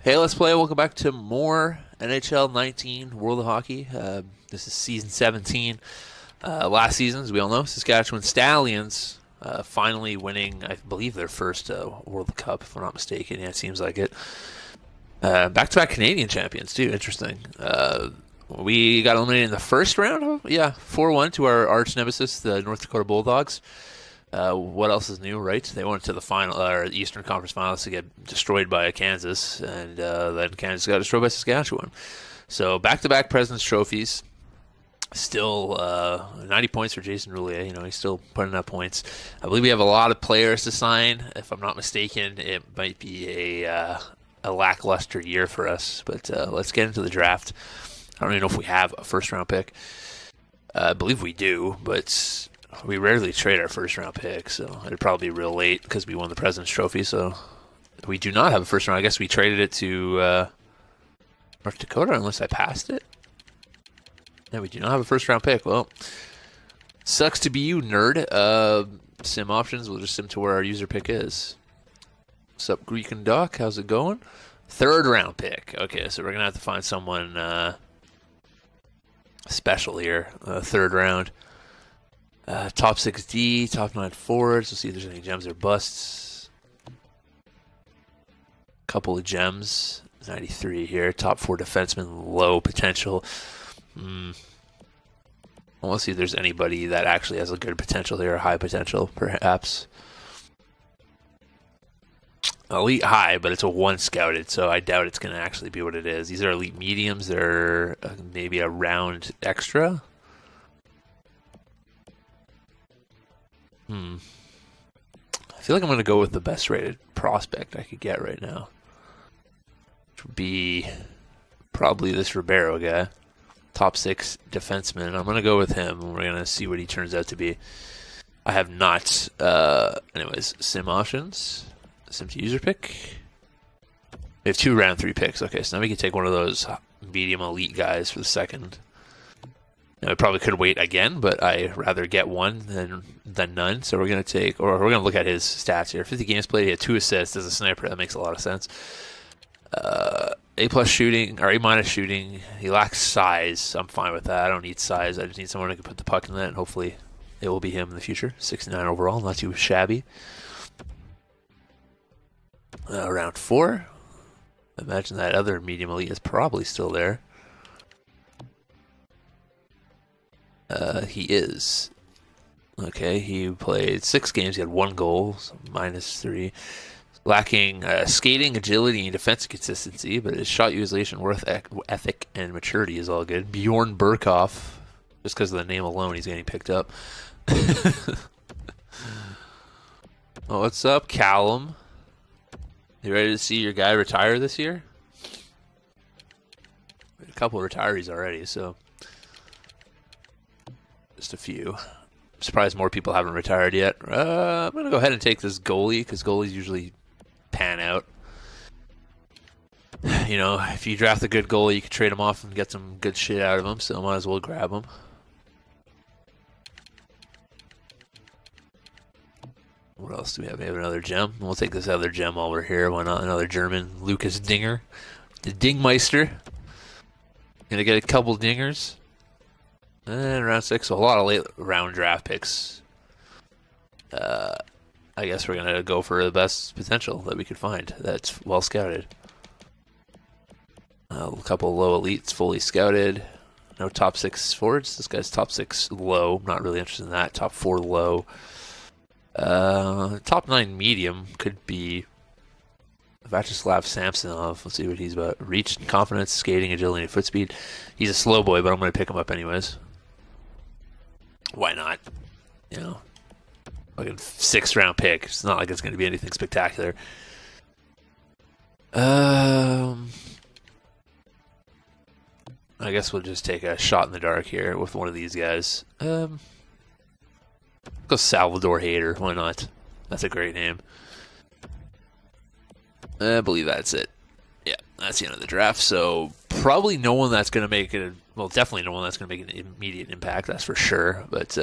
Hey, let's play. Welcome back to more NHL 19 World of Hockey. This is season 17. Last season, as we all know, Saskatchewan Stallions finally winning, I believe, their first World Cup, if I'm not mistaken. Yeah, it seems like it. Back-to-back Canadian champions, too. Interesting. We got eliminated in the first round. Yeah, 4-1 to our arch nemesis, the North Dakota Bulldogs. What else is new, right? They went to the final, or Eastern Conference Finals to get destroyed by Kansas, and then Kansas got destroyed by Saskatchewan. So back-to-back President's Trophies. Still 90 points for Jason Roulier. You know, he's still putting up points. I believe we have a lot of players to sign. If I'm not mistaken, it might be a lackluster year for us. But let's get into the draft. I don't even know if we have a first-round pick. I believe we do, but we rarely trade our first-round pick, so it'd probably be real late because we won the President's Trophy. So we do not have a first-round. I guess we traded it to North Dakota unless I passed it. Yeah, we do not have a first-round pick. Well, sucks to be you, nerd. Sim options. We'll just sim to where our user pick is. What's up, Greek and Doc? How's it going? Third-round pick. Okay, so we're going to have to find someone special here. Third round. Top 6D, top 9 forwards. We'll see if there's any gems or busts. Couple of gems. 93 here. Top 4 defenseman, low potential. I want to see if there's anybody that actually has a good potential here, or high potential, perhaps. Elite high, but it's a 1 scouted, so I doubt it's going to actually be what it is. These are elite mediums. They're maybe a round extra. I feel like I'm going to go with the best rated prospect I could get right now, which would be probably this Ribeiro guy. Top 6 defenseman. I'm going to go with him, and we're going to see what he turns out to be. I have not. Anyways, sim options. Sim to user pick. We have 2 round 3 picks. Okay, so now we can take one of those medium elite guys for the second. Now, we probably could wait again, but I rather get one than none. So we're going to take, or we're going to look at his stats here. 50 games played, he had 2 assists as a sniper. That makes a lot of sense. A+ shooting, or A- shooting. He lacks size. I'm fine with that. I don't need size. I just need someone who can put the puck in that, and hopefully it will be him in the future. 69 overall, not too shabby. Round 4. Imagine that other medium elite is probably still there. He is. Okay, he played 6 games. He had 1 goal, so -3. Lacking skating, agility, and defensive consistency, but his shot utilization, work ethic, and maturity is all good. Bjorn Burkhoff, just because of the name alone, he's getting picked up. Oh, what's up, Callum? You ready to see your guy retire this year? A couple of retirees already, so just a few. I'm surprised more people haven't retired yet. I'm going to go ahead and take this goalie, because goalies usually pan out. You know, if you draft a good goalie, you can trade him off and get some good shit out of him, so might as well grab him. What else do we have? We have another gem. We'll take this other gem while we're here. Why not? Another German, Lucas Dinger. The Dingmeister. Gonna get a couple dingers. And round 6, so a lot of late round draft picks. I guess we're going to go for the best potential that we could find that's well scouted. A couple of low elites, fully scouted. No top 6 forwards. This guy's top 6 low. I'm not really interested in that. Top 4 low. Top 9 medium could be Vyacheslav Samsonov. Let's see what he's about. Reach, confidence, skating, agility, and foot speed. He's a slow boy, but I'm going to pick him up anyways. Why not? You know, like a 6th round pick. It's not like it's going to be anything spectacular. I guess we'll just take a shot in the dark here with one of these guys. Go Salvador Hayter. Why not? That's a great name. I believe that's it. Yeah, that's the end of the draft. So probably no one that's going to make it. Well, definitely no one that's going to make an immediate impact. That's for sure. But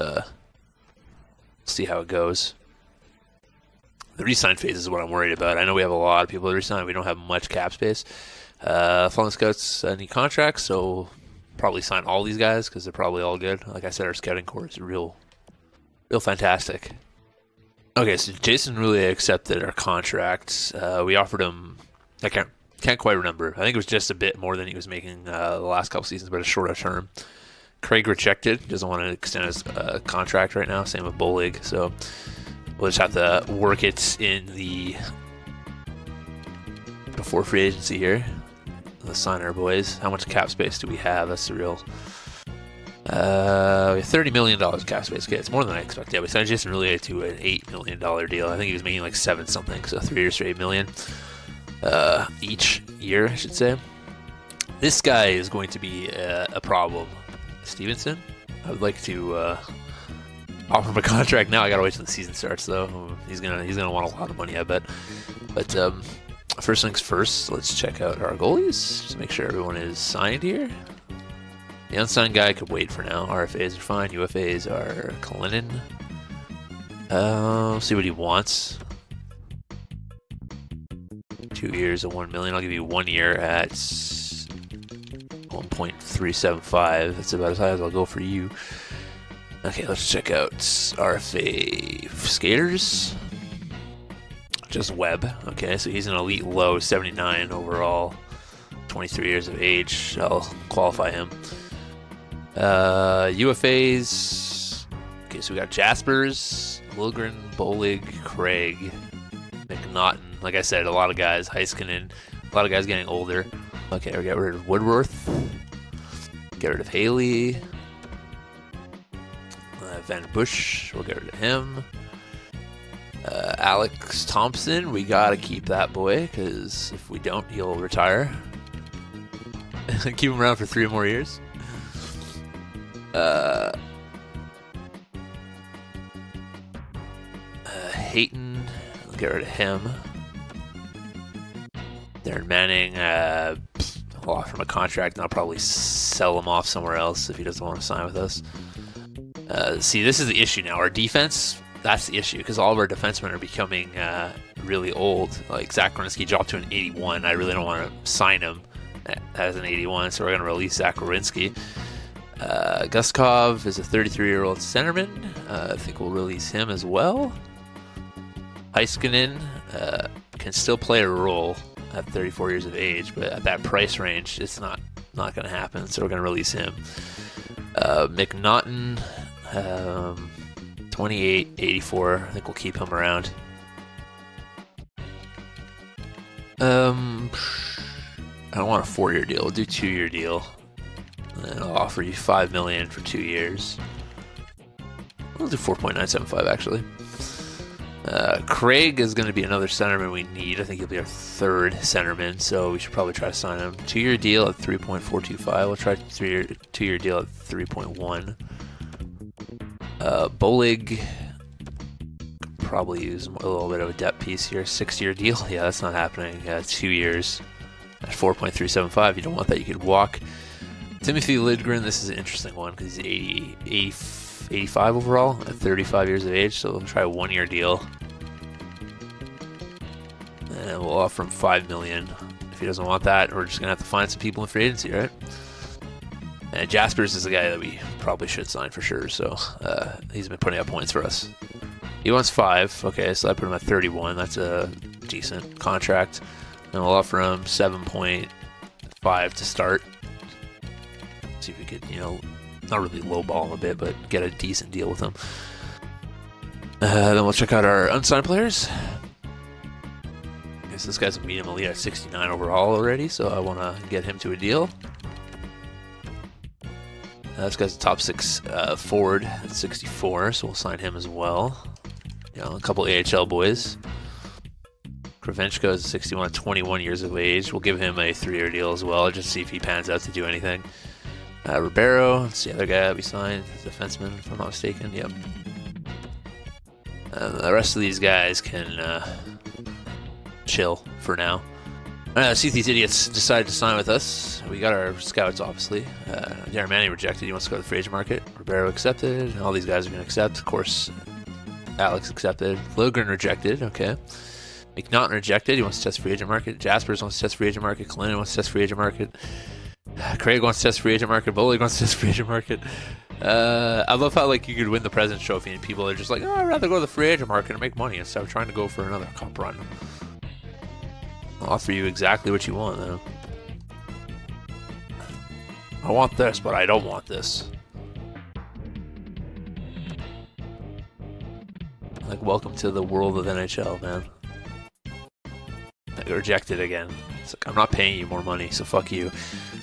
see how it goes. The re-sign phase is what I'm worried about. I know we have a lot of people to re-sign. We don't have much cap space. Fallen Scouts need contracts, so probably sign all these guys because they're probably all good. Like I said, our scouting core is real fantastic. Okay, so Jason really accepted our contract. We offered him, I can't quite remember. I think it was just a bit more than he was making the last couple seasons, but a shorter term. Craig rejected. Doesn't want to extend his contract right now. Same with Bolig. So we'll just have to work it in before free agency here. Let's sign our boys. How much cap space do we have? That's the real. We have $30 million cap space. Okay, it's more than I expected. Yeah, we signed Jason Roulier to an $8 million deal. I think he was making like 7 something, so 3 years for $8 million each year, I should say. This guy is going to be a problem. Stevenson, I would like to offer him a contract now. I gotta wait till the season starts, though. He's gonna want a lot of money, I bet. But first things first, let's check out our goalies. Just make sure everyone is signed here. The unsigned guy could wait for now. RFAs are fine. UFAs are Kalinin. See what he wants. 2 years at $1 million. I'll give you 1 year at 1.375. That's about as high as I'll go for you. Okay, let's check out RFA skaters. Just Webb. Okay, so he's an elite low, 79 overall, 23 years of age. I'll qualify him. UFAs. Okay, so we got Jaspers, Lilgren, Bolig, Craig, McNaughton. Like I said, a lot of guys. Heiskanen, a lot of guys getting older. Okay, we'll get rid of Woodworth. Get rid of Haley. Van Bush, we'll get rid of him. Alex Thompson, we gotta keep that boy, because if we don't, he'll retire. Keep him around for 3 more years. Hayton, we'll get rid of him. Darren Manning, I'll offer him a contract, and I'll probably sell him off somewhere else if he doesn't want to sign with us. See, this is the issue now. Our defense, that's the issue, because all of our defensemen are becoming really old. Like, Zach Werenski dropped to an 81. I really don't want to sign him as an 81, so we're going to release Zach Werenski. Guskov is a 33-year-old centerman. I think we'll release him as well. Heiskanen can still play a role at 34 years of age, but at that price range, it's not going to happen, so we're going to release him. McNaughton, 28, 84. I think we'll keep him around. I don't want a 4-year deal. We'll do a 2-year deal. And I'll offer you $5 million for 2 years. We'll do 4.975 actually. Craig is going to be another centerman we need. I think he'll be our 3rd centerman, so we should probably try to sign him. 2-year deal at 3.425. We'll try 2-year deal at 3.1. Bolig, probably use a little bit of a depth piece here. 6-year deal. Yeah, that's not happening. 2 years at 4.375. You don't want that. You could walk. Timothy Lidgren, this is an interesting one because he's 85 overall at 35 years of age, so we'll try a 1-year deal. And we'll offer him $5 million. If he doesn't want that, we're just going to have to find some people in free agency, right? And Jaspers is the guy that we probably should sign for sure, so he's been putting up points for us. He wants 5. Okay, so I put him at 31. That's a decent contract. And we'll offer him 7.5 to start. See if we could, not really lowball him a bit, but get a decent deal with him. Then we'll check out our unsigned players. I guess this guy's a medium elite at 69 overall already, so I want to get him to a deal. This guy's a top 6 forward at 64, so we'll sign him as well. A couple AHL boys. Kravenchko is 61 at 21 years of age. We'll give him a 3-year deal as well, just to see if he pans out to do anything. Ribeiro, that's the other guy that we signed, defenseman, if I'm not mistaken. Yep. The rest of these guys can chill for now. See if these idiots decide to sign with us. We got our scouts, obviously. Darren Manning rejected. He wants to go to the free agent market. Ribeiro accepted. All these guys are going to accept. Of course, Alex accepted. Logren rejected. Okay. McNaughton rejected. He wants to test free agent market. Jaspers wants to test free agent market. Kalinin wants to test free agent market. Craig wants to test free agent market. Bollig wants to test free agent market. I love how like you could win the President's Trophy and people are just like, oh, I'd rather go to the free agent market and make money instead of trying to go for another cup run. I'll offer you exactly what you want, though. I want this, but I don't want this. Like, welcome to the world of NHL, man. I got rejected again. It's like, I'm not paying you more money, so fuck you.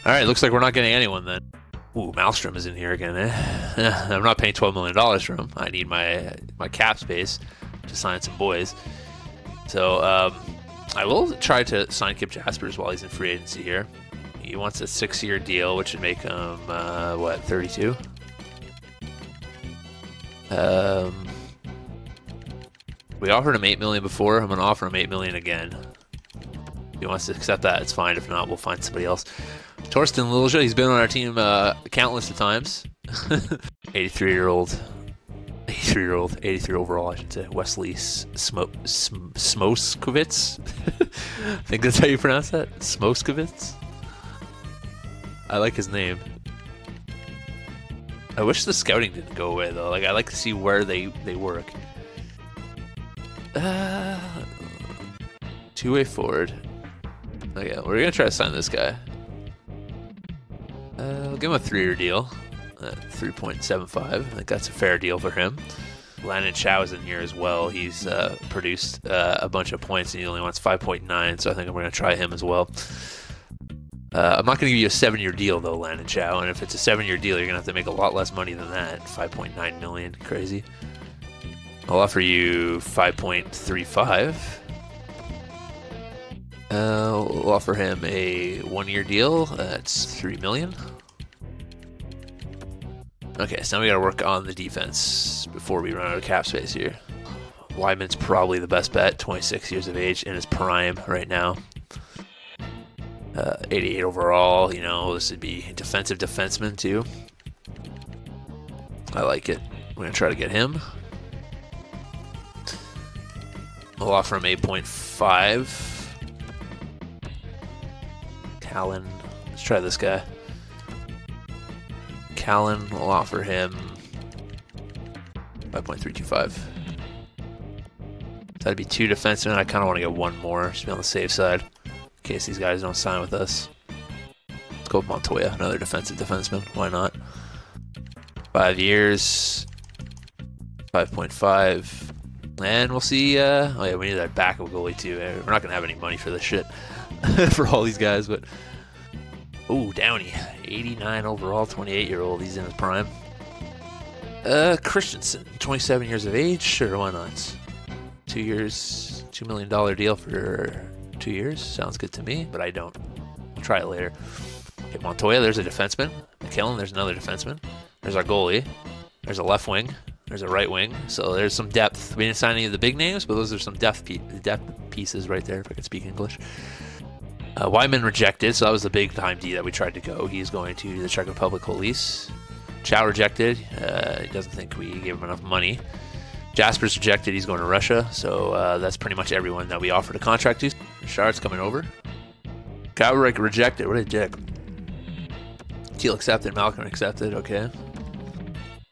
Alright, looks like we're not getting anyone then. Ooh, Malmstrom is in here again, eh? I'm not paying $12 million for him. I need my cap space to sign some boys. So, I will try to sign Kip Jaspers while he's in free agency here. He wants a 6-year deal, which would make him, what, 32? We offered him $8 million before. I'm going to offer him $8 million again. If he wants to accept that, it's fine. If not, we'll find somebody else. Torsten Lilja, he's been on our team countless of times. 83-year-old. 83 overall, I should say. Wesley Smoskovitz. I think that's how you pronounce that. Smoskovitz. I like his name. I wish the scouting didn't go away though. Like I like to see where they work. Two-way forward. Okay, we're gonna try to sign this guy. I'll give him a 3-year deal. 3.75. I think that's a fair deal for him. Landon Chow is in here as well. He's produced a bunch of points and he only wants 5.9, so I think we're going to try him as well. I'm not going to give you a 7-year deal though, Landon Chow, and if it's a 7-year deal, you're going to have to make a lot less money than that. 5.9 million, crazy. I'll offer you 5.35. We'll offer him a 1-year deal. That's 3 million. Okay, so now we gotta work on the defense before we run out of cap space here. Wyman's probably the best bet, 26 years of age, in his prime right now. 88 overall, you know, this would be defensive defenseman too. I like it. We're gonna try to get him. We'll offer him 8.5. Callan, let's try this guy. Callan will offer him 5.325. That'd be 2 defensemen. I kind of want to get 1 more, just be on the safe side, in case these guys don't sign with us. Let's go with Montoya, another defensive defenseman. Why not? 5 years, 5.5, and we'll see. Oh yeah, we need that backup goalie too. We're not gonna have any money for this shit for all these guys, but. Ooh, Downey, 89 overall, 28-year-old. He's in his prime. Christensen, 27 years of age. Sure, why not? 2 years, $2 million deal for 2 years. Sounds good to me, but I don't. I'll try it later. Okay, Montoya, there's a defenseman. McKellen, there's another defenseman. There's our goalie. There's a left wing. There's a right wing. So there's some depth. We didn't sign any of the big names, but those are some depth pieces right there, if I can speak English. Wyman rejected, so that was the big time D that we tried to go. He's going to the Czech Republic Police. Chow rejected. He doesn't think we gave him enough money. Jasper's rejected. He's going to Russia. So that's pretty much everyone that we offered a contract to. Richard's coming over. Kowrick rejected. What a dick. Teal accepted. Malcolm accepted. Okay.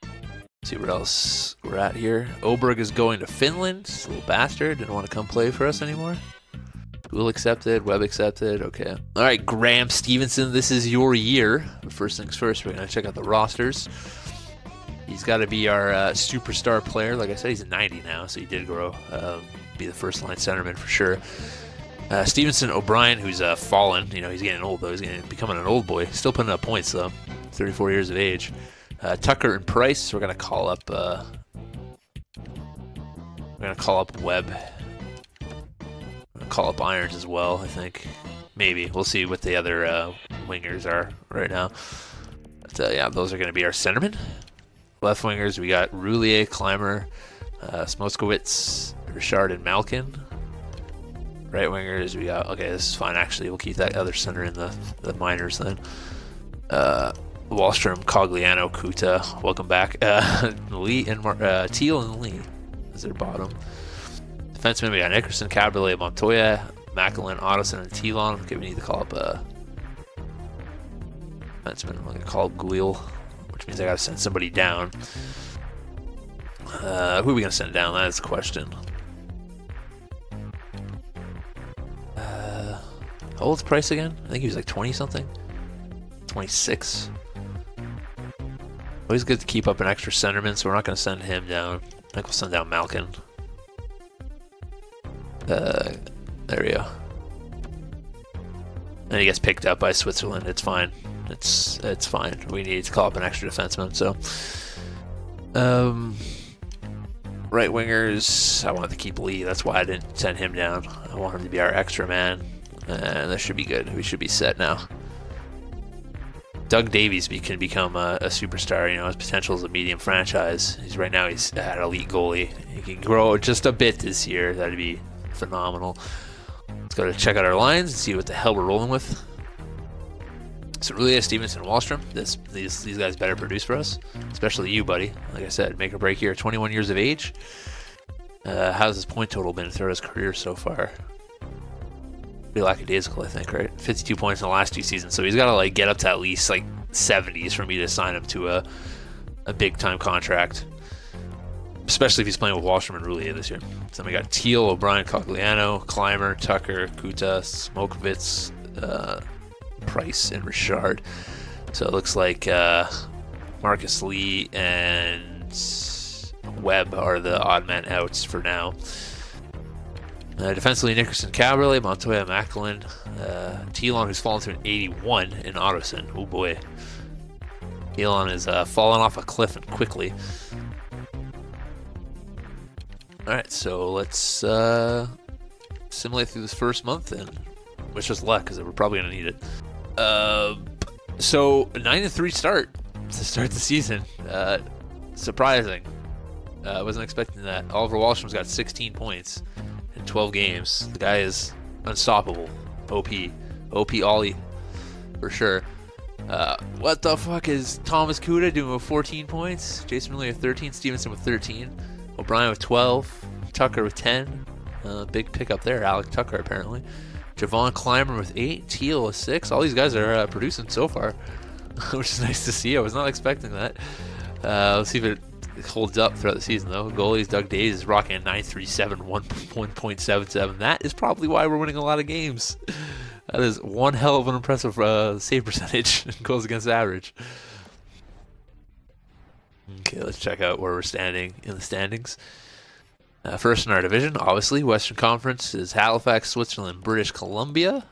Let's see what else we're at here. Oberg is going to Finland. This little bastard. Didn't want to come play for us anymore. Will accepted, Webb accepted, okay. All right, Graham Stevenson, this is your year. First things first, we're going to check out the rosters. He's got to be our superstar player. Like I said, he's a 90 now, so he did grow. Be the first-line centerman for sure. Stevenson O'Brien, who's fallen. You know, he's getting old, though. He's becoming an old boy. Still putting up points, though. 34 years of age. Tucker and Price, we're going to call up... Webb. Call up Irons as well, I think. Maybe. We'll see what the other wingers are right now. But, yeah, those are going to be our centermen. Left wingers, we got Roulier, Clymer, Smoskowitz, Richard, and Malkin. Right wingers, we got... Okay, this is fine, actually. We'll keep that other center in the minors then. Wallstrom, Cogliano, Kuta. Welcome back. Lee and Teal and Lee. as their bottom. Defensemen, we got Nickerson, Cabriolet, Montoya, Macklin, Ottoson, and Telon. Okay, we need to call up defenseman. I'm going to call up Guil, which means I got to send somebody down. Who are we going to send down? That is the question. How old's Price again? I think he was like 20 something. 26. Always good to keep up an extra centerman, so we're not going to send him down. I think we'll send down Malkin. There we go. And he gets picked up by Switzerland. It's fine. It's fine. We need to call up an extra defenseman. So, right wingers, I wanted to keep Lee. That's why I didn't send him down. I want him to be our extra man, and that should be good. We should be set now. Doug Davies can become a superstar. You know, his potential is a medium franchise. Right now he's an elite goalie. He can grow just a bit this year. That'd be phenomenal. Let's go to check out our lines and see what the hell we're rolling with. So really, Stevenson, Wallstrom. These guys better produce for us, especially you, buddy. Like I said, make or break here. 21 years of age. How's his point total been throughout his career so far? Pretty lackadaisical, I think, right? 52 points in the last 2 seasons, so he's got to like get up to at least like 70s for me to sign him to a big time contract, especially if he's playing with Wallstrom and Roulier this year. So we got Teal, O'Brien, Cogliano, Clymer, Tucker, Kuta, Smokovitz, Price, and Richard. So it looks like Marcus Lee and Webb are the odd man outs for now. Defensively, Nickerson, Cabriolet, Montoya, Macklin, Telon, who's fallen to an 81 in Ottoson. Oh boy. Telon is falling off a cliff and quickly. Alright, so let's simulate through this first month and wish us luck, because we're probably going to need it. So, a 9-3 start to start the season. Surprising. I wasn't expecting that. Oliver Wallstrom's got 16 points. 12 games. The guy is unstoppable. OP Ollie for sure. What the fuck is Thomas Kuda doing with 14 points? Jason Miller with 13, Stevenson with 13, O'Brien with 12, Tucker with 10. Big pickup there, Alec Tucker apparently. Javon Clymer with 8, Teal with 6. All these guys are producing so far, which is nice to see. I was not expecting that. Let's see if it holds up throughout the season, though. Goalies, Doug Days is rocking a 9.37, 1.77. That is probably why we're winning a lot of games. That is one hell of an impressive save percentage and goals against average. Okay, let's check out where we're standing in the standings. First in our division, obviously, Western Conference is Halifax, Switzerland, British Columbia.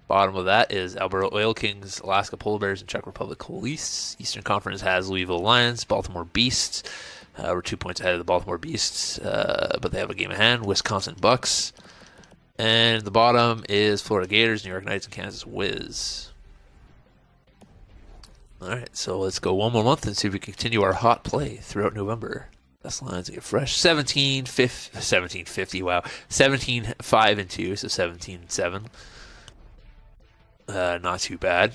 Bottom of that is Alberta Oil Kings, Alaska Polar Bears, and Czech Republic Police. Eastern Conference has Louisville Lions, Baltimore Beasts. We're 2 points ahead of the Baltimore Beasts, but they have a game in hand. Wisconsin Bucks. And the bottom is Florida Gators, New York Knights, and Kansas Wiz. Alright, so let's go one more month and see if we can continue our hot play throughout November. Best lines get fresh. 17-50, wow. 17-5-2, so 17-7. Not too bad.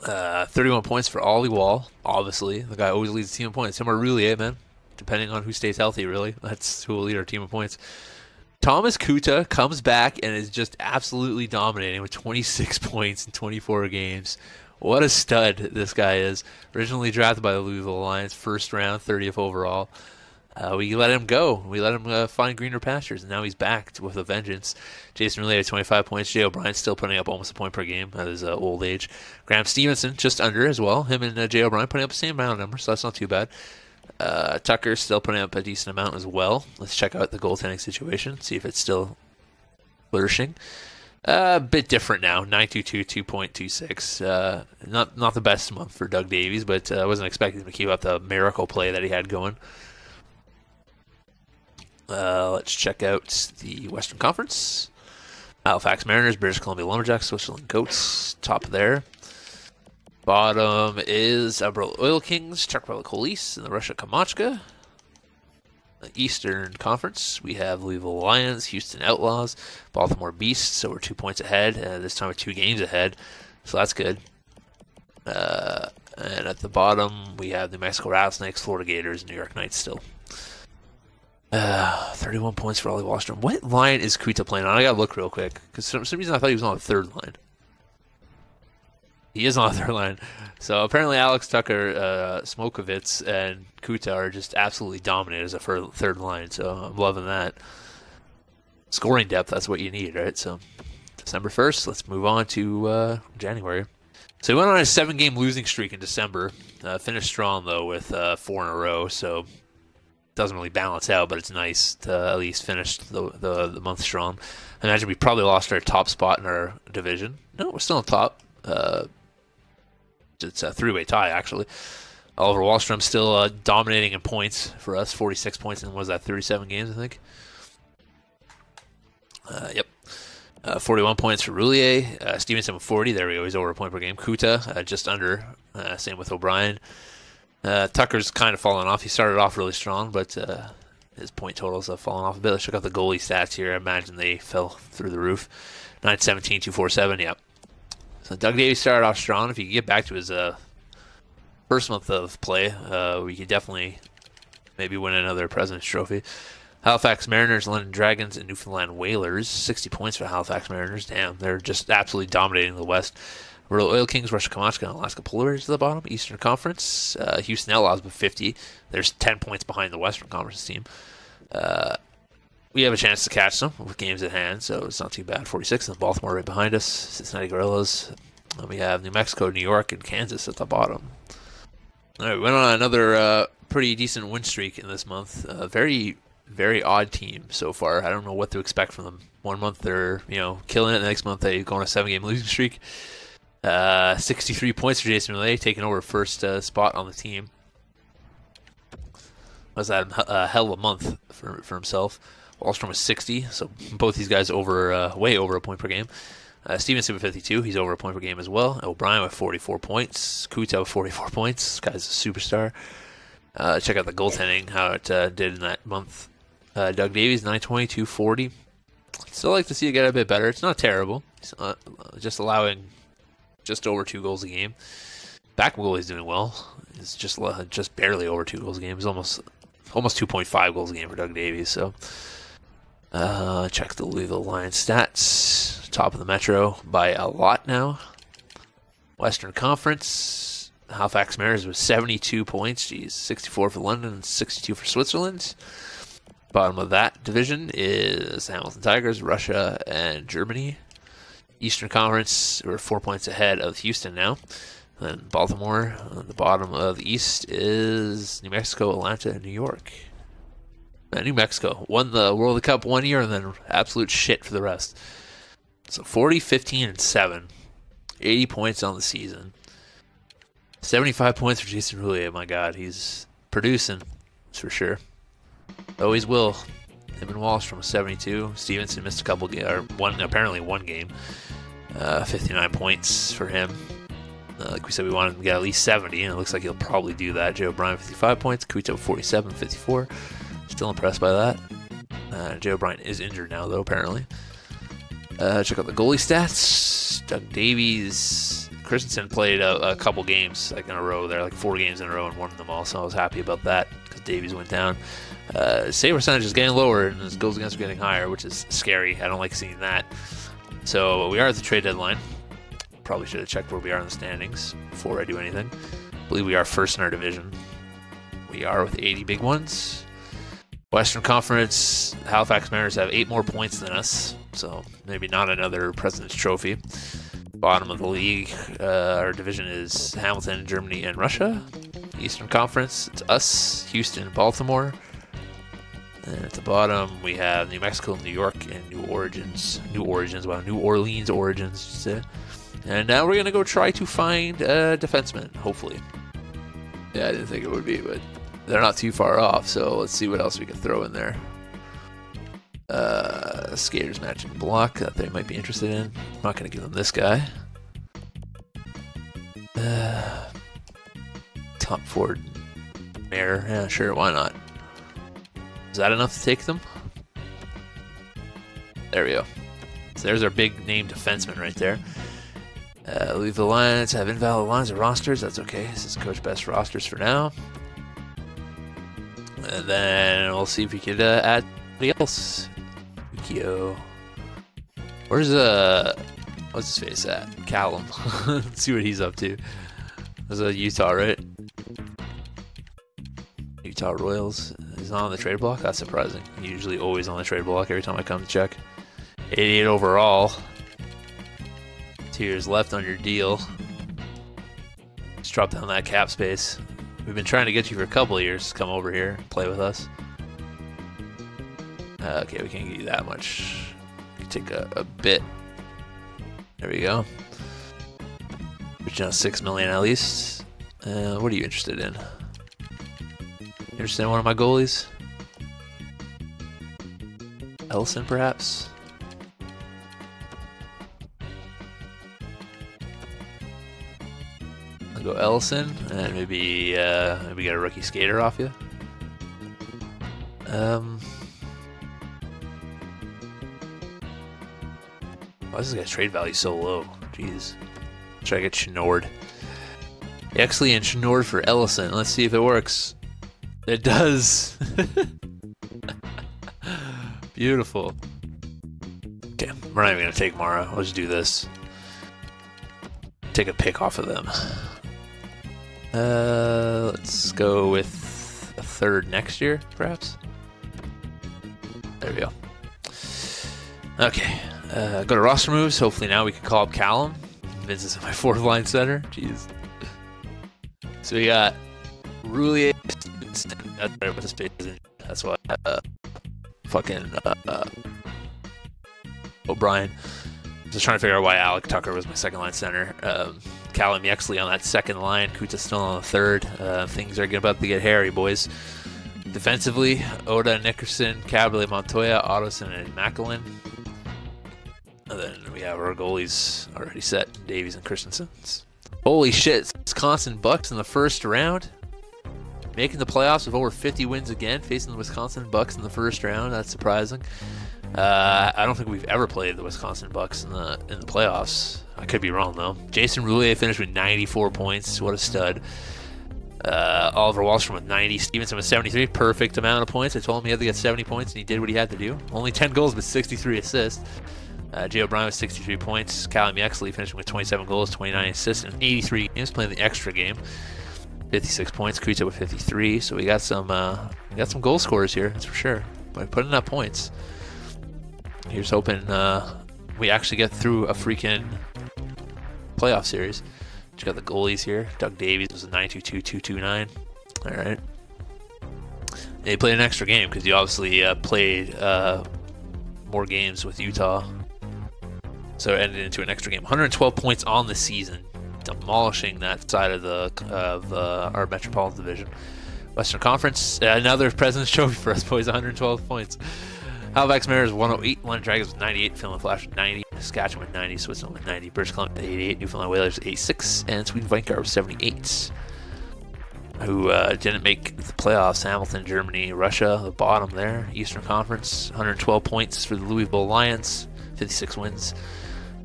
31 points for Ollie Wall, obviously. The guy always leads the team in points. Him or Roulier, man. Depending on who stays healthy, really. That's who will lead our team in points. Thomas Kuta comes back and is just absolutely dominating with 26 points in 24 games. What a stud this guy is. Originally drafted by the Louisville Lions, first round, 30th overall. We let him go. We let him find greener pastures, and now he's back with a vengeance. Jason Roulier at 25 points. Jay O'Brien still putting up almost a point per game at his old age. Graham Stevenson just under as well. Him and Jay O'Brien putting up the same amount of numbers, so that's not too bad. Tucker still putting up a decent amount as well. Let's check out the goaltending situation, see if it's still flourishing. A bit different now. 9.22, 2.26. Not the best month for Doug Davies, but I wasn't expecting him to keep up the miracle play that he had going. Let's check out the Western Conference. Halifax Mariners, British Columbia Lumberjacks, Switzerland Goats, top there. Bottom is Alberta Oil Kings, Czech Republic Police, and the Russia Kamachka. The Eastern Conference, we have Louisville Lions, Houston Outlaws, Baltimore Beasts, so we're 2 points ahead. This time we're 2 games ahead, so that's good. And at the bottom, we have New Mexico Rattlesnakes, Florida Gators, and New York Knights still. 31 points for Ollie Wahlstrom. What line is Kuta playing on? I gotta look real quick because for some reason I thought he was on the third line. He is on the third line. So apparently Alex Tucker, Smokovitz, and Kuta are just absolutely dominant as a third line. So I'm loving that. Scoring depth, that's what you need, right? So December 1st, let's move on to January. So he went on a 7-game losing streak in December. Finished strong, though, with 4 in a row. So it doesn't really balance out, but it's nice to at least finish the month strong. I imagine we probably lost our top spot in our division. No, we're still on top. It's a 3-way tie, actually. Oliver Wahlstrom still dominating in points for us. 46 points in, 37 games, I think? Yep. 41 points for Roulier. Stevenson with 40. There we go. He's over a point per game. Kuta just under. Same with O'Brien. Tucker's kind of fallen off. He started off really strong, but his point totals have fallen off a bit. Let's check out the goalie stats here. I imagine they fell through the roof. 917, 247. Yep. So Doug Davies started off strong. If he could get back to his first month of play, we could definitely maybe win another President's Trophy. Halifax Mariners, London Dragons, and Newfoundland Whalers. 60 points for Halifax Mariners. Damn, they're just absolutely dominating the West. Royal Oil Kings, Russia Kamachka, and Alaska Polar to the bottom. Eastern Conference. Houston Outlaws with 50. There's 10 points behind the Western Conference team. We have a chance to catch them with games at hand, so it's not too bad. 46, and Baltimore right behind us. Cincinnati Gorillas. And we have New Mexico, New York, and Kansas at the bottom. All right, we went on another pretty decent win streak in this month. Very odd team so far. I don't know what to expect from them. One month they're killing it. The next month they go on a 7-game losing streak. 63 points for Jason Millay, taking over first spot on the team. Was that a hell of a month for himself? Wahlstrom was 60, so both these guys way over a point per game. Stevenson with 52, he's over a point per game as well. O'Brien with 44 points. Kuta with 44 points. This guy's a superstar. Check out the goaltending, how it did in that month. Doug Davies, 920, 240. Still like to see it get a bit better. It's not terrible. It's just allowing just over 2 goals a game. Back goalie's doing well. It's just barely over 2 goals a game. It's almost 2.5 goals a game for Doug Davies. So check the Louisville Lions stats. Top of the Metro by a lot now. Western Conference. Halifax Mariners with 72 points. Geez, 64 for London and 62 for Switzerland. Bottom of that division is Hamilton Tigers, Russia, and Germany. Eastern Conference, we're 4 points ahead of Houston now. Then Baltimore. On the bottom of the East is New Mexico, Atlanta, and New York. New Mexico won the World Cup 1 year and then absolute shit for the rest. So 40, 15, and 7. 80 points on the season. 75 points for Jason Roulier. My God, he's producing. That's for sure. Always will. Him and Wahlstrom 72. Stevenson missed a couple games, apparently one game. 59 points for him. Like we said, we wanted him to get at least 70, and it looks like he'll probably do that. Joe O'Brien 55 points. Kuta 47, 54. Still impressed by that. Joe O'Brien is injured now, though, apparently. Check out the goalie stats. Doug Davies. Christensen played a couple games in a row there, like 4 games in a row, and won them all, so I was happy about that because Davies went down. Save percentage is getting lower, and his goals against are getting higher, which is scary. I don't like seeing that. So we are at the trade deadline. Probably should have checked where we are in the standings before I do anything. I believe we are first in our division. We are with 80 big ones. Western Conference, Halifax Mariners have 8 more points than us, so maybe not another President's Trophy. Bottom of the league, our division is Hamilton, Germany, and Russia. Eastern Conference, it's us, Houston, Baltimore. And at the bottom, we have New Mexico, New York, and New Orleans Origins, say. And now we're going to go try to find a defenseman, hopefully. Yeah, I didn't think it would be, but they're not too far off, so let's see what else we can throw in there. Skaters matching block that they might be interested in. I'm not going to give them this guy. Top forward Mayor. Yeah, sure, why not? Is that enough to take them? There we go. So there's our big name defenseman right there. Leave the Lions have invalid lines of rosters. That's okay. This is Coach Best rosters for now. And then we'll see if we could add somebody else. Ukio. Where's what's his face at? Callum. Let's see what he's up to. This is Utah, right? Utah Royals. He's not on the trade block? That's surprising. He's usually always on the trade block every time I come to check. 88 overall. 2 years left on your deal. Just drop down that cap space. We've been trying to get you for a couple of years to come over here and play with us. Okay, we can't give you that much. We can take a bit. There we go. Put you on 6 million at least. What are you interested in? Interested in one of my goalies? Ellison, perhaps? I'll go Ellison, and maybe get a rookie skater off you. Why is this guy's trade value so low? Jeez. Try to get Schnorred. Exley and Schnorred for Ellison. Let's see if it works. It does. Beautiful. Okay, we're not even going to take Mara. We'll just do this. Take a pick off of them. Let's go with a third next year, perhaps. There we go. Okay. Go to roster moves. Hopefully now we can call up Callum. Vince is my 4th line center. Jeez. So we got Roulier. That's right, what the space is in. That's why fucking O'Brien. Just trying to figure out why Alec Tucker was my 2nd line center. Callum Exley on that 2nd line. Kuta still on the 3rd. Things are about to get hairy, boys. Defensively, Oda, Nickerson, Caberlet, Montoya, Ottoson, and Macklin. And then we have our goalies already set, Davies and Christensen. Holy shit, Wisconsin Bucks in the 1st round. Making the playoffs with over 50 wins again, facing the Wisconsin Bucks in the 1st round. That's surprising. I don't think we've ever played the Wisconsin Bucks in the playoffs. I could be wrong, though. Jason Roulier finished with 94 points. What a stud. Oliver Wahlstrom with 90. Stevenson with 73. Perfect amount of points. I told him he had to get 70 points, and he did what he had to do. Only 10 goals, but 63 assists. Jay O'Brien with 63 points. Callum Exley finishing with 27 goals, 29 assists, and 83 games, playing the extra game. 56 points. Kuta with 53. So we got some goal scorers here, that's for sure. By putting up points. Here's hoping we actually get through a freaking playoff series. Just got the goalies here. Doug Davies was a 922-229. All right. They played an extra game because you obviously played more games with Utah. So it ended into an extra game. 112 points on the season, demolishing that side of our Metropolitan Division. Western Conference, another President's Trophy for us boys. 112 points. Halifax Mariners 108, London Dragons with 98, Finland Flash with 90, Saskatchewan with 90, Switzerland with 90, British Columbia with 88, Newfoundland Whalers with 86, and Sweden Vikings with 78. Who didn't make the playoffs. Hamilton, Germany, Russia, the bottom there. Eastern Conference, 112 points for the Louisville Lions, 56 wins.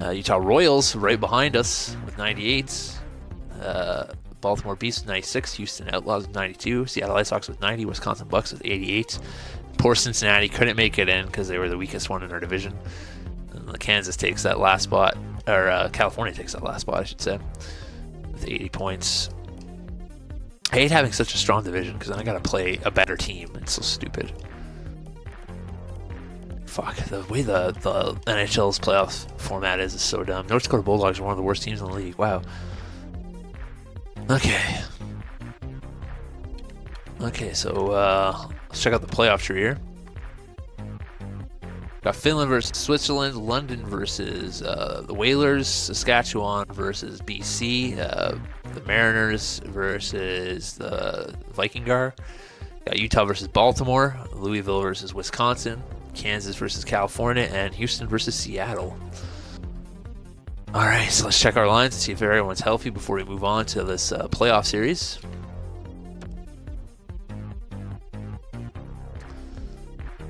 Utah Royals right behind us with 98. Baltimore Beasts with 96, Houston Outlaws with 92, Seattle Ice Hawks with 90, Wisconsin Bucks with 88. Poor Cincinnati couldn't make it in because they were the weakest one in our division. And Kansas takes that last spot, or California takes that last spot, I should say, with 80 points. I hate having such a strong division because then I gotta play a better team. It's so stupid. Fuck, the way the NHL's playoff format is so dumb. North Dakota Bulldogs are one of the worst teams in the league. Wow. Okay. Okay, so let's check out the playoff tree here. Got Finland versus Switzerland, London versus the Whalers, Saskatchewan versus BC, the Mariners versus the Vikingar. Got Utah versus Baltimore, Louisville versus Wisconsin, Kansas versus California, and Houston versus Seattle. All right, so let's check our lines and see if everyone's healthy before we move on to this playoff series.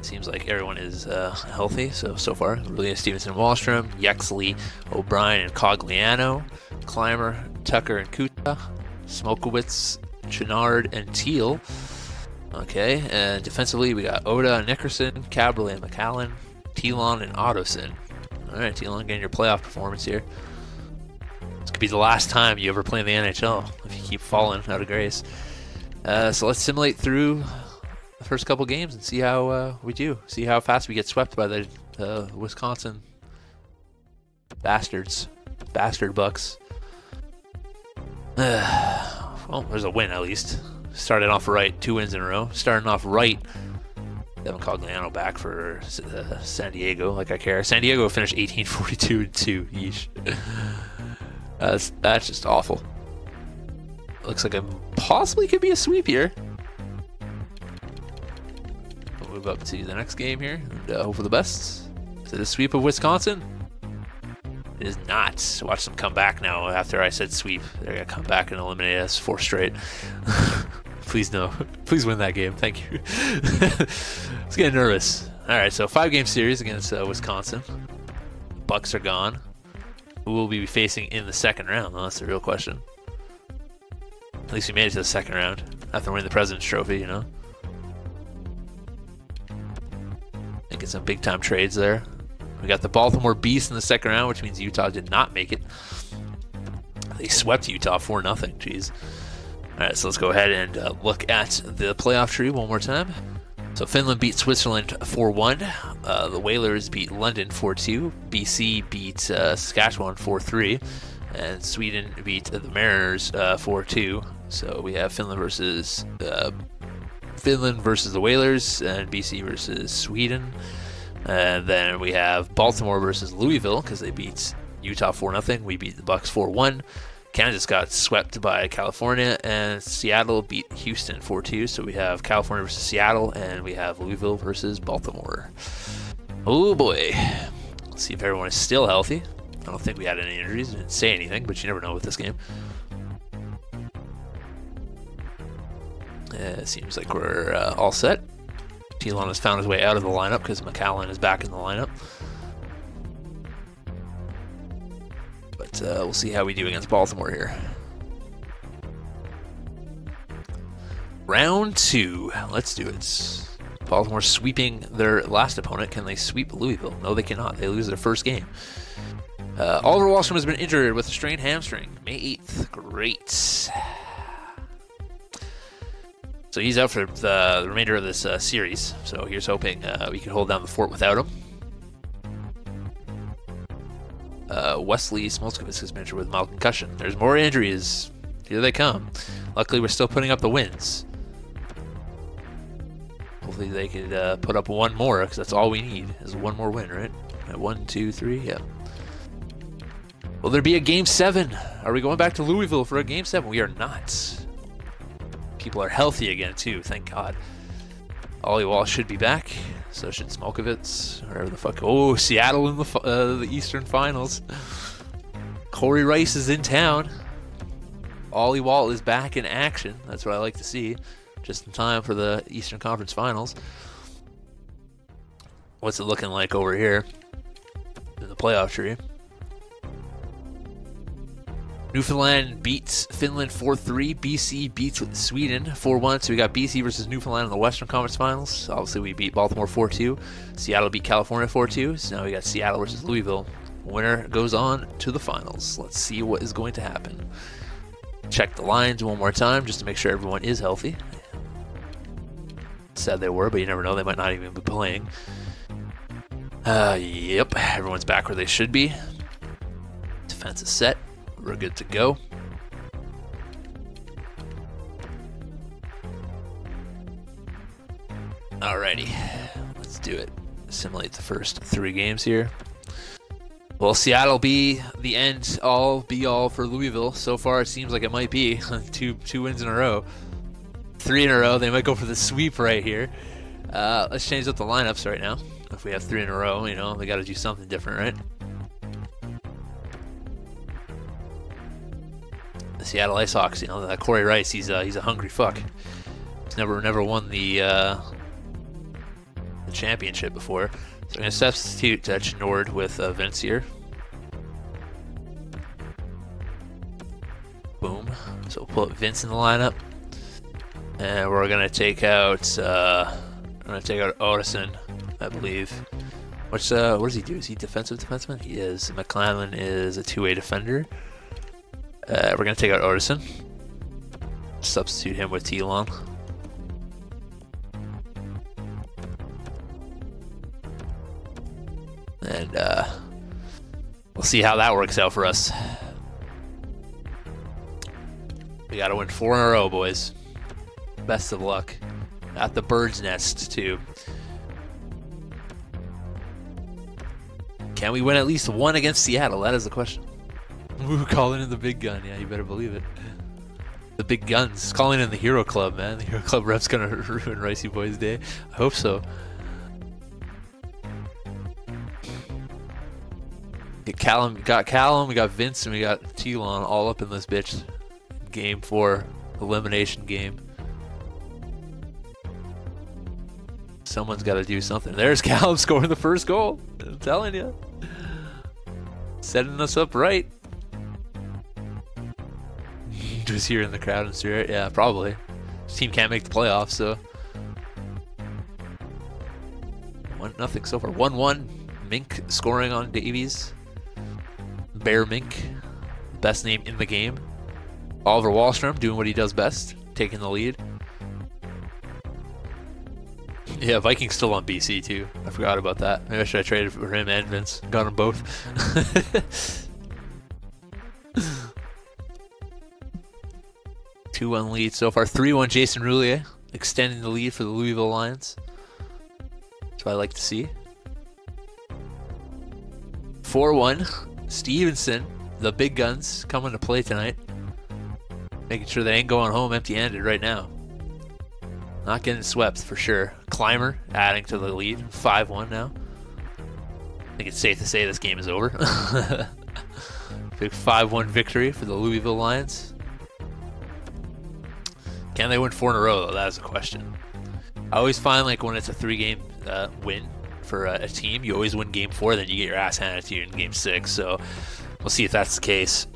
Seems like everyone is healthy so far. Roulier, Stevenson, Wahlstrom, Yexley, O'Brien, and Cogliano, Clymer, Tucker, and Kuta, Smokowitz, Chenard, and Teal. Okay, and defensively we got Oda, Nickerson, Caberlet, McAllen, Telon, and Ottoson. Alright, Telon getting your playoff performance here. This could be the last time you ever play in the NHL if you keep falling out of grace. So let's simulate through the first couple games and see how we do. See how fast we get swept by the Wisconsin bastards. Bastard Bucks. Well, there's a win at least. Started off right, 2 wins in a row. Starting off right. Devin Cogliano back for San Diego, like I care. San Diego finished 18-42-2 each. That's just awful. Looks like it possibly could be a sweep here. We'll move up to the next game here and hope for the best. Is it a sweep of Wisconsin? It is not. Watch them come back now after I said sweep. They're going to come back and eliminate us 4 straight. Please no. Please win that game. Thank you. Let's get nervous. All right, so 5-game series against Wisconsin. The Bucks are gone. Who will we be facing in the second round? Well, that's the real question. At least we made it to the second round after winning the President's Trophy, you know? Making some big-time trades there. We got the Baltimore Beast in the second round, which means Utah did not make it. They swept Utah 4-0. Jeez. All right, so let's go ahead and look at the playoff tree one more time. So Finland beat Switzerland 4-1. The Whalers beat London 4-2. BC beat Saskatchewan 4-3. And Sweden beat the Mariners 4-2. So we have Finland versus the Whalers and BC versus Sweden. And then we have Baltimore versus Louisville because they beat Utah 4-0. We beat the Bucks 4-1. Kansas got swept by California, and Seattle beat Houston 4-2. So we have California versus Seattle, and we have Louisville versus Baltimore. Oh boy. Let's see if everyone is still healthy. I don't think we had any injuries. Didn't say anything, but you never know with this game. It seems like we're all set. Telon has found his way out of the lineup because McAllen is back in the lineup. But we'll see how we do against Baltimore here. Round 2. Let's do it. Baltimore sweeping their last opponent. Can they sweep Louisville? No, they cannot. They lose their first game. Oliver Wahlstrom has been injured with a strained hamstring. May 8th. Great. So he's out for the remainder of this series. So here's hoping we can hold down the fort without him. Wesley Smolskowitz has been injured with mild concussion. There's more injuries. Here they come. Luckily, we're still putting up the wins. Hopefully they could put up one more, because that's all we need is one more win, right? At 1, 2, 3, yeah. Will there be a Game 7? Are we going back to Louisville for a Game 7? We are not. People are healthy again, too, thank God. Ollie Wall should be back. So should Smolkovitz, whatever the fuck. Oh, Seattle in the Eastern Finals. Corey Rice is in town. Ollie Wall is back in action. That's what I like to see. Just in time for the Eastern Conference Finals. What's it looking like over here in the playoff tree? Newfoundland beats Finland 4-3. BC beats Sweden 4-1. So we got BC versus Newfoundland in the Western Conference Finals. Obviously, we beat Baltimore 4-2. Seattle beat California 4-2. So now we got Seattle versus Louisville. Winner goes on to the finals. Let's see what is going to happen. Check the lines one more time just to make sure everyone is healthy. Said they were, but you never know. They might not even be playing. Yep. Everyone's back where they should be. Defense is set. We're good to go. Alrighty, let's do it. Simulate the first 3 games here. Will Seattle be the end all be all for Louisville? So far, it seems like it might be. two wins in a row. 3 in a row. They might go for the sweep right here. Let's change up the lineups right now. If we have 3 in a row, you know, we got to do something different, right? The Seattle Icehawks, you know, that Corey Rice, he's a hungry fuck. He's never won the championship before. So I'm going to substitute Nord with Vince here. Boom. So we'll put Vince in the lineup. And we're gonna take out Odison, I believe. What does he do? Is he defensive defenseman? He is. McClellan is a two-way defender. We're gonna take out Odison. Substitute him with Telon. And we'll see how that works out for us. We gotta win 4 in a row, boys. Best of luck. At the bird's nest, too. Can we win at least 1 against Seattle? That is the question. Ooh, calling in the big gun. Yeah, you better believe it. The big guns. Calling in the Hero Club, man. The Hero Club rep's gonna ruin Ricey Boys' day. I hope so. We got Callum, we got Vince, and we got Telon all up in this bitch. Game 4. Elimination game. Someone's got to do something. There's Callum scoring the first goal. I'm telling you. Setting us up right. Just here in the crowd and spirit. Yeah, probably. This team can't make the playoffs, so. 1-0 so far. 1-1. Mink scoring on Davies. Bear Mink. Best name in the game. Oliver Wahlstrom doing what he does best. Taking the lead. Yeah, Vikings still on BC too. I forgot about that. Maybe I should have traded for him and Vince. Got them both. 2-1 lead so far. 3-1 Jason Roulier. Extending the lead for the Louisville Lions. That's what I like to see. 4-1 Stevenson. The big guns coming to play tonight. Making sure they ain't going home empty-handed right now. Not getting swept for sure. Climber adding to the lead. 5-1 now. I think it's safe to say this game is over. Big 5-1 victory for the Louisville Lions. Can they win 4 in a row though? That is a question. I always find like when it's a 3-game win for a team, you always win game 4, then you get your ass handed to you in game 6. So we'll see if that's the case.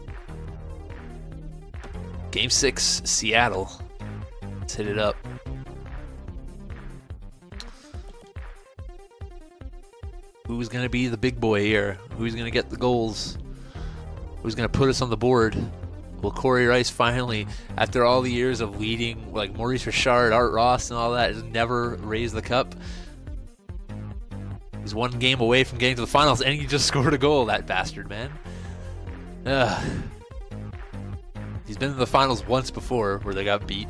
Game 6, Seattle. Let's hit it up. Who's going to be the big boy here? Who's going to get the goals? Who's going to put us on the board? Will Corey Rice finally, after all the years of leading, like Maurice Richard, Art Ross, and all that, has never raised the cup? He's 1 game away from getting to the finals, and he just scored a goal, that bastard, man. Ugh. He's been in the finals once before where they got beat.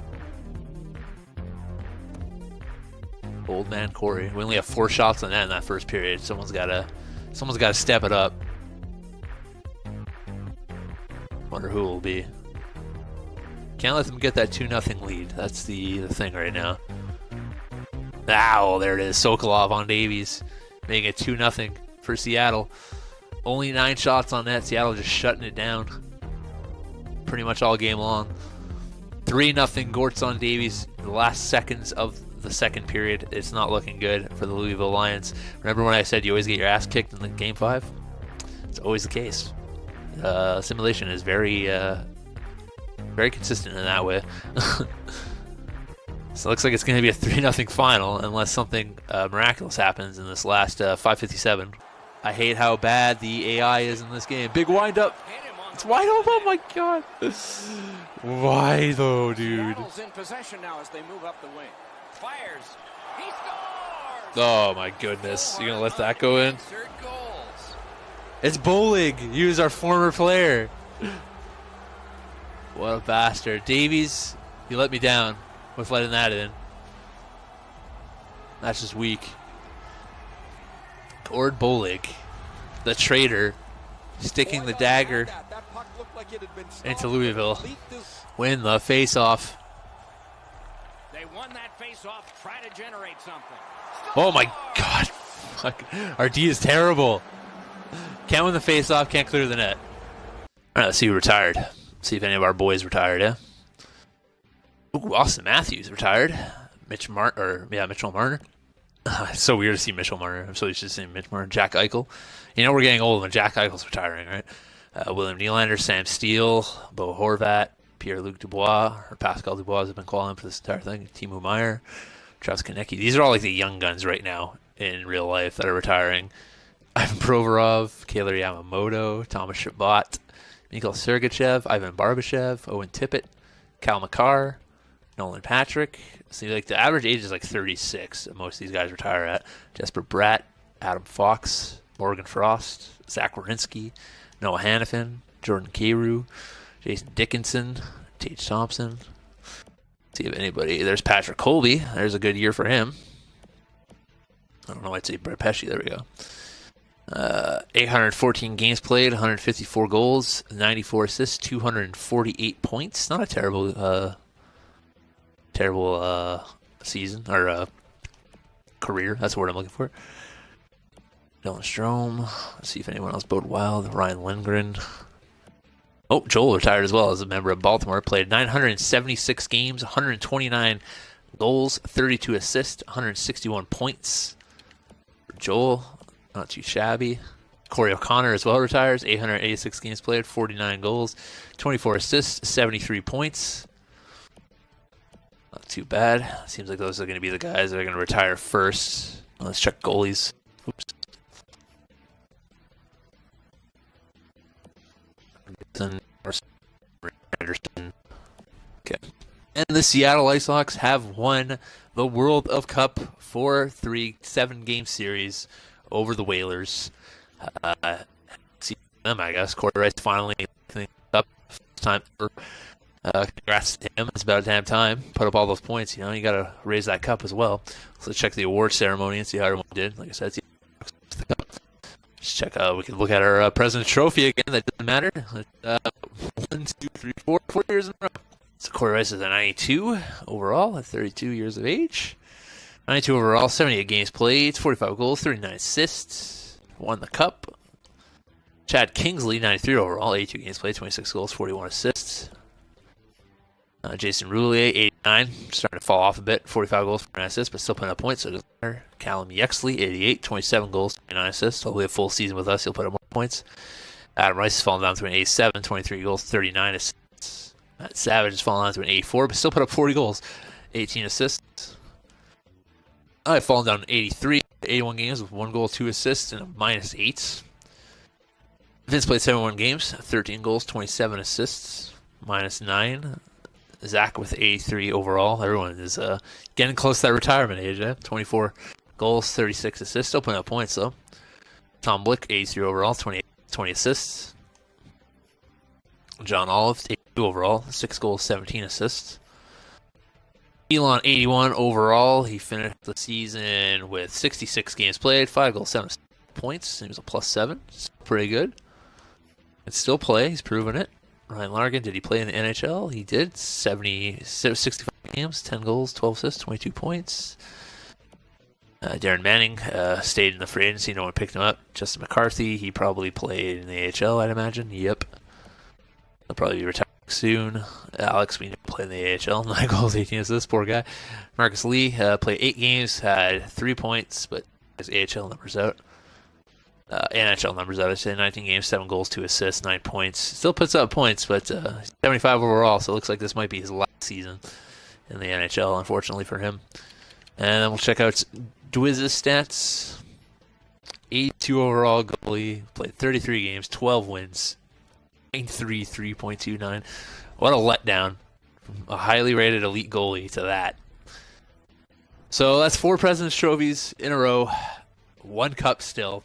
Old man Corey. We only have 4 shots on that in that first period. Someone's gotta step it up. Wonder who it will be. Can't let them get that 2-0 lead. That's the thing right now. Ow, there it is. Sokolov on Davies. Making it 2-0 for Seattle. Only 9 shots on net. Seattle just shutting it down. Pretty much all game long. 3-0 Gortz on Davies. The last seconds of the second period. It's not looking good for the Louisville Lions. Remember when I said you always get your ass kicked in the game 5? It's always the case. Simulation is very consistent in that way. So it looks like it's going to be a 3-0 final unless something miraculous happens in this last 5:57. I hate how bad the AI is in this game. Big wind up. It's wide open. Oh my god. Why though, dude? In possession now as they move up the wing. Fires. He scores. Oh my goodness. You gonna let that go in? It's Bolig. He was our former player. What a bastard. Davies, you let me down with letting that in. That's just weak. Gord Bolig, the traitor, sticking the dagger into Louisville. Win the face-off. They won that face-off. Try to generate something. Oh my god. Fuck. Our D is terrible. Can't win the face-off, can't clear the net. Alright, let's see who retired. See if any of our boys retired, yeah? Ooh, Austin Matthews retired. Mitchell Marner. It's so weird to see Mitchell Marner. I'm so used to seeing Mitch Marner. Jack Eichel. You know we're getting old when Jack Eichel's retiring, right? William Nylander, Sam Steele, Bo Horvat, Pierre-Luc Dubois, or Pascal Dubois has been calling for this entire thing. Timo Meier, Travis Konecny. These are all like the young guns right now in real life that are retiring. Ivan Provorov, Kailer Yamamoto, Thomas Chabot, Mikhail Sergachev, Ivan Barbashev, Owen Tippett, Cal McCarr, Nolan Patrick. See, like the average age is like 36. Most of these guys retire at. Jesper Bratt, Adam Fox, Morgan Frost, Zach Werenski, Noah Hannafin, Jordan Kyrou, Jason Dickinson, Tage Thompson. Let's see if anybody. There's Patrick Colby. There's a good year for him. I don't know. I'd say Brett Pesce. There we go. 814 games played, 154 goals, 94 assists, 248 points. Not a terrible season or career. That's the word I'm looking for. Dylan Strome. Let's see if anyone else bode wild. Ryan Lindgren. Oh, Joel retired as well as a member of Baltimore. Played 976 games, 129 goals, 32 assists, 161 points. Joel, not too shabby. Corey O'Connor as well retires. 886 games played, 49 goals, 24 assists, 73 points. Not too bad. Seems like those are going to be the guys that are going to retire first. Let's check goalies. Oops. Anderson. Okay. And the Seattle Ice have won the World of Cup 4-3 7-game series over the Whalers. See them, I guess. Corey Rice finally up time ever. Congrats to him. It's about damn time. Put up all those points. You got to raise that cup as well. So let's check the award ceremony and see how everyone did. Like I said, just check out. We can look at our President's Trophy again. That doesn't matter. 1, 2, 3, 4 years in a row. So Corey Rice is a 92 overall at 32 years of age. 92 overall, 78 games played, 45 goals, 39 assists. Won the cup. Chad Kingsley, 93 overall, 82 games played, 26 goals, 41 assists. Jason Roulier, 89, starting to fall off a bit, 45 goals, 49 assists, but still putting up points, so it doesn't matter. Callum Yexley, 88, 27 goals, 29 assists. Hopefully a full season with us, he'll put up more points. Adam Rice has fallen down to an 87, 23 goals, 39 assists. Matt Savage has fallen down to an 84, but still put up 40 goals, 18 assists. I've fallen down to 83, 81 games with 1 goal, 2 assists, and a -8. Vince played 71 games, 13 goals, 27 assists, -9. Zach with 83 overall. Everyone is getting close to that retirement age. 24 goals, 36 assists. Still putting up points, though. Tom Blick, 83 overall, 20 assists. John Olive, 82 overall, 6 goals, 17 assists. Elon, 81 overall. He finished the season with 66 games played, 5 goals, 7 points. He was a +7. It's pretty good. Can still play. He's proven it. Ryan Larkin, did he play in the NHL? He did. 65 games, 10 goals, 12 assists, 22 points. Darren Manning stayed in the free agency. No one picked him up. Justin McCarthy, he probably played in the AHL, I'd imagine. Yep. He'll probably be retiring soon. Alex, we know, played in the AHL. 9 goals, 18 assists. Poor guy. Marcus Lee played 8 games, had 3 points, but his AHL numbers out. NHL numbers out. I say 19 games, 7 goals, 2 assists, 9 points. Still puts up points, but 75 overall. So it looks like this might be his last season in the NHL, unfortunately for him. And then we'll check out Dwiz's stats. 82 overall goalie, played 33 games, 12 wins, 9.3, 3.29. What a letdown from a highly rated elite goalie to that. So that's 4 President's Trophies in a row. 1 cup still.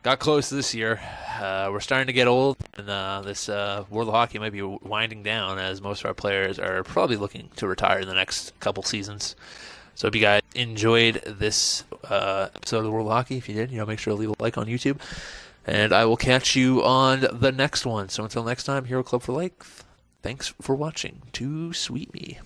Got close this year. We're starting to get old, and this World of Hockey might be winding down as most of our players are probably looking to retire in the next couple seasons. So if you guys enjoyed this episode of the World of Hockey, if you did, make sure to leave a like on YouTube. And I will catch you on the next one. So until next time, Hero Club for Life. Thanks for watching. Too sweet me.